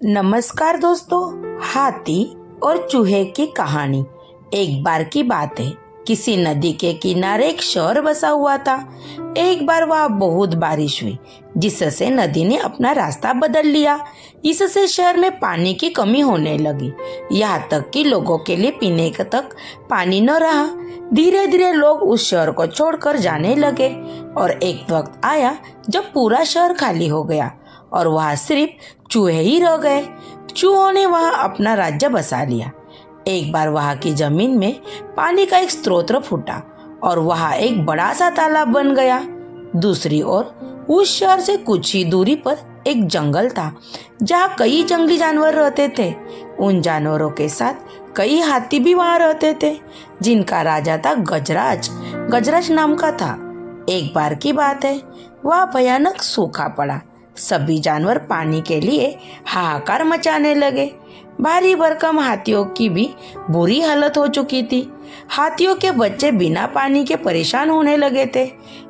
नमस्कार दोस्तों। हाथी और चूहे की कहानी। एक बार की बात है, किसी नदी के किनारे एक शहर बसा हुआ था। एक बार वहाँ बहुत बारिश हुई, जिससे नदी ने अपना रास्ता बदल लिया। इससे शहर में पानी की कमी होने लगी, यहाँ तक कि लोगों के लिए पीने तक पानी न रहा। धीरे धीरे लोग उस शहर को छोड़कर जाने लगे और एक वक्त आया जब पूरा शहर खाली हो गया और वहाँ सिर्फ चूहे ही रह गए। चूहों ने वहाँ अपना राज्य बसा लिया। एक बार वहाँ की जमीन में पानी का एक स्रोत फूटा और वहाँ एक बड़ा सा तालाब बन गया। दूसरी ओर उस शहर से कुछ ही दूरी पर एक जंगल था, जहाँ कई जंगली जानवर रहते थे। उन जानवरों के साथ कई हाथी भी वहाँ रहते थे, जिनका राजा था गजराज। गजराज नाम का था। एक बार की बात है, वहाँ भयानक सूखा पड़ा। सभी जानवर पानी के लिए हाहाकार मचाने लगे। भारी भरकम हाथियों की भी बुरी हालत हो चुकी थी। हाथियों के बच्चे बिना पानी के परेशान होने लगे थे।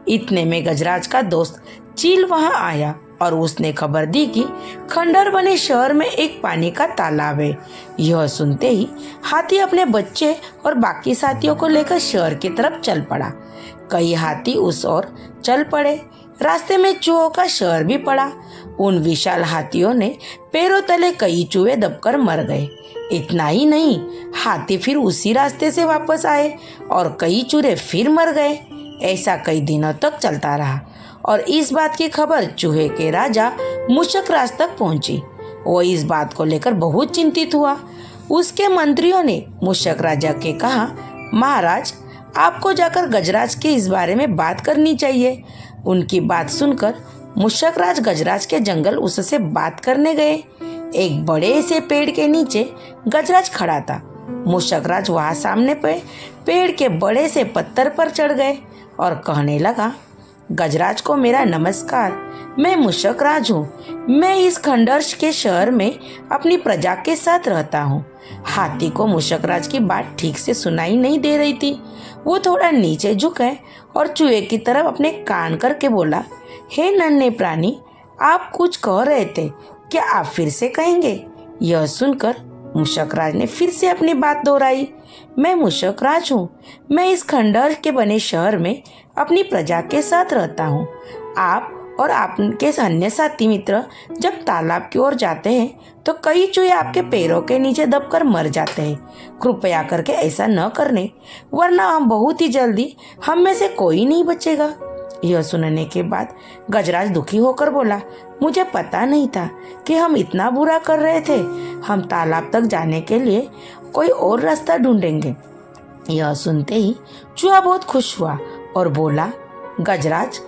इतने में गजराज का दोस्त चील वहां आया और उसने खबर दी कि खंडहर बने शहर में एक पानी का तालाब है। यह सुनते ही हाथी अपने बच्चे और बाकी साथियों को लेकर शहर की तरफ चल पड़ा। कई हाथी उस ओर चल पड़े। रास्ते में चूहों का शहर भी पड़ा। उन विशाल हाथियों ने पैरों तले कई चूहे दबकर मर गए। इतना ही नहीं, हाथी फिर उसी रास्ते से वापस आए और कई चूहे फिर मर गए। ऐसा कई दिनों तक चलता रहा और इस बात की खबर चूहे के राजा मूषक राज तक पहुंची। वो इस बात को लेकर बहुत चिंतित हुआ। उसके मंत्रियों ने मूषक राजा के कहा, महाराज, आपको जाकर गजराज के इस बारे में बात करनी चाहिए। उनकी बात सुनकर मूषक राज गजराज के जंगल उससे बात करने गए। एक बड़े से पेड़ के नीचे गजराज खड़ा था। मूषक राज वहां सामने पे पेड़ के बड़े से पत्थर पर चढ़ गए और कहने लगा, गजराज को मेरा नमस्कार। मैं मूषक राज हूँ। मैं इस खंडहर के शहर में अपनी प्रजा के साथ रहता हूँ। हाथी को मूषक राज की बात ठीक से सुनाई नहीं दे रही थी। वो थोड़ा नीचे झुके और चूहे की तरफ अपने कान करके बोला, हे नन्हे प्राणी, आप कुछ कह रहे थे, क्या आप फिर से कहेंगे? यह सुनकर मूषक राज ने फिर से अपनी बात दोहराई, मैं मूषक राज हूँ। मैं इस खंडहर के बने शहर में अपनी प्रजा के साथ रहता हूँ। आप और आपके अन्य साथी मित्र जब तालाब की ओर जाते हैं तो कई चूहे आपके पैरों के नीचे दबकर मर जाते हैं। कृपया करके ऐसा न करने, वरना हम बहुत ही जल्दी हम में से कोई नहीं बचेगा। यह सुनने के बाद गजराज दुखी होकर बोला, मुझे पता नहीं था कि हम इतना बुरा कर रहे थे। हम तालाब तक जाने के लिए कोई और रास्ता ढूंढेंगे। यह सुनते ही चूहा बहुत खुश हुआ और बोला, गजराज,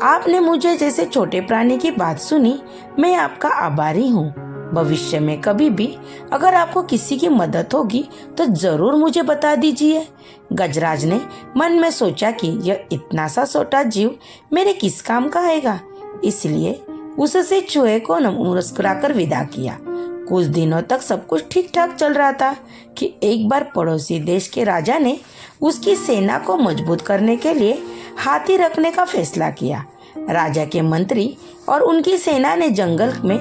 आपने मुझे जैसे छोटे प्राणी की बात सुनी, मैं आपका आभारी हूँ। भविष्य में कभी भी अगर आपको किसी की मदद होगी तो जरूर मुझे बता दीजिए। गजराज ने मन में सोचा कि यह इतना सा छोटा जीव मेरे किस काम का आएगा, इसलिए उससे चूहे को मुस्कुराकर विदा किया। कुछ दिनों तक सब कुछ ठीक ठाक चल रहा था कि एक बार पड़ोसी देश के राजा ने उसकी सेना को मजबूत करने के लिए हाथी रखने का फैसला किया। राजा के मंत्री और उनकी सेना ने जंगल में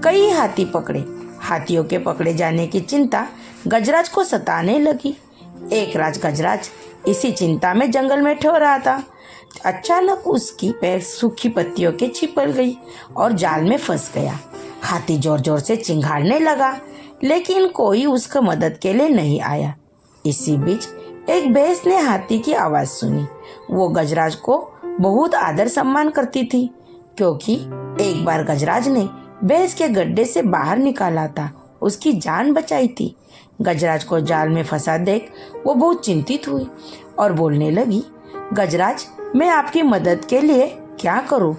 कई हाथी पकड़े। हाथियों के पकड़े जाने की चिंता गजराज को सताने लगी। एक रात गजराज इसी चिंता में जंगल में ठहर रहा था। अचानक उसकी पैर सूखी पत्तियों के चिपक गई और जाल में फंस गया। हाथी जोर जोर से चिंघाड़ने लगा, लेकिन कोई उसकी मदद के लिए नहीं आया। इसी बीच एक भैंस ने हाथी की आवाज सुनी। वो गजराज को बहुत आदर सम्मान करती थी, क्योंकि एक बार गजराज ने भैंस के गड्ढे से बाहर निकाला था, उसकी जान बचाई थी। गजराज को जाल में फंसा देख वो बहुत चिंतित हुई और बोलने लगी, गजराज, मैं आपकी मदद के लिए क्या करूं?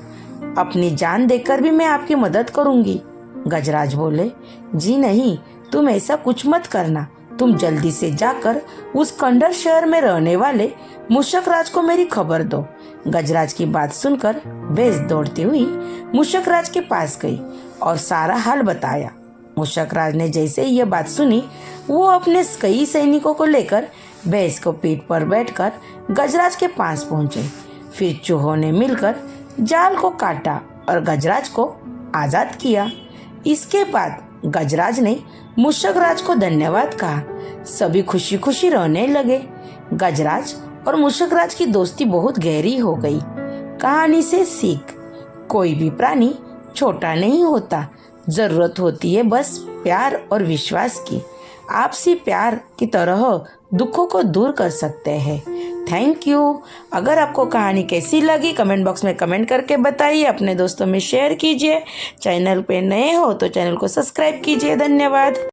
अपनी जान देकर भी मैं आपकी मदद करूंगी। गजराज बोले, जी नहीं, तुम ऐसा कुछ मत करना। तुम जल्दी से जाकर उस खंडहर शहर में रहने वाले मूषक राज को मेरी खबर दो। गजराज की बात सुनकर भैंस दौड़ती हुई मूषक राज के पास गई और सारा हाल बताया। मूषक राज ने जैसे ही यह बात सुनी, वो अपने कई सैनिकों को लेकर भैंस को पीठ पर बैठकर गजराज के पास पहुंचे। फिर चूहों ने मिलकर जाल को काटा और गजराज को आजाद किया। इसके बाद गजराज ने मूषक राज को धन्यवाद कहा। सभी खुशी खुशी रहने लगे। गजराज और मूषक राज की दोस्ती बहुत गहरी हो गई। कहानी से सीख, कोई भी प्राणी छोटा नहीं होता, जरूरत होती है बस प्यार और विश्वास की। आपसी प्यार की तरह दुखों को दूर कर सकते हैं। Thank you. अगर आपको कहानी कैसी लगी कमेंट बॉक्स में कमेंट करके बताइए, अपने दोस्तों में शेयर कीजिए। चैनल पे नए हो तो चैनल को सब्सक्राइब कीजिए। धन्यवाद।